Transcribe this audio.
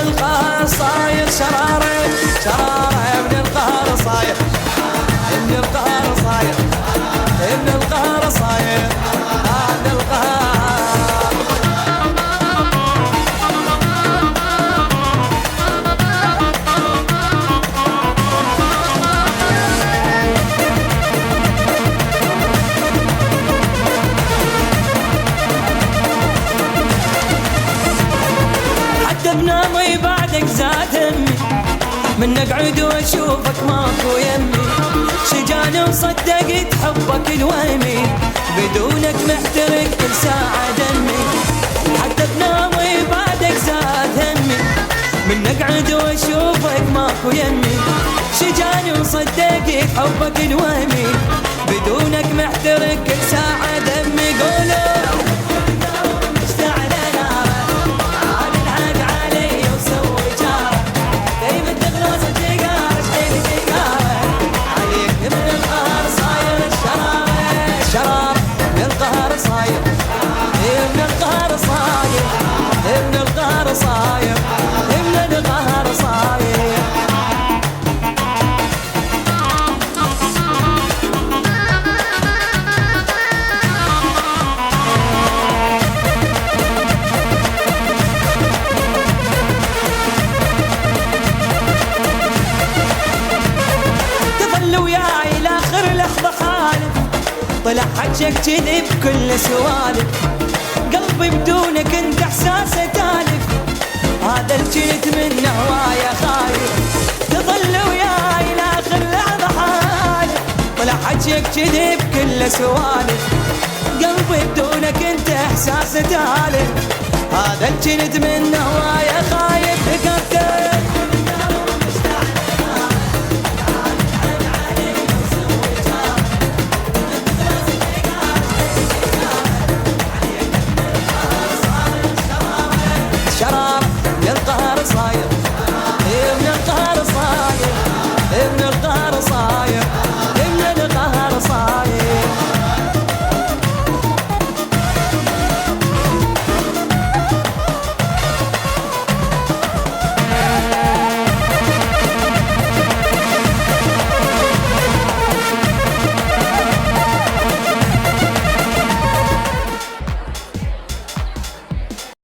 القهر صاير شراره شراره ابن القهر صاير ابن القهر صاير ابن القهر صاير ابن القهر. حتى بنامي بعدك زاد همي من اقعد واشوفك ماكو يمي شجاني وصدقت حبك الوهمي بدونك محترق كل ساعة دمي. حتى بنامي بعدك زاد همي من اقعد واشوفك ماكو يمي شجاني وصدقت حبك الوهمي بدونك محترق كل ساعة دمي. قولوا صاير ابن القهر صاير. تظل وياي لاخر لحظة خالف طلع حجك كذب كل سوالف قلبي بدونك انت احساسه تالف هذا الجنت من هوايا خايف. تظل وياي لاخر لحظة حالف طلع حجك كذب كل سوالف قلبي بدونك انت احساسه تالف هذا الجنت من هوايا خايف. فكرتك شراب للقهر صاير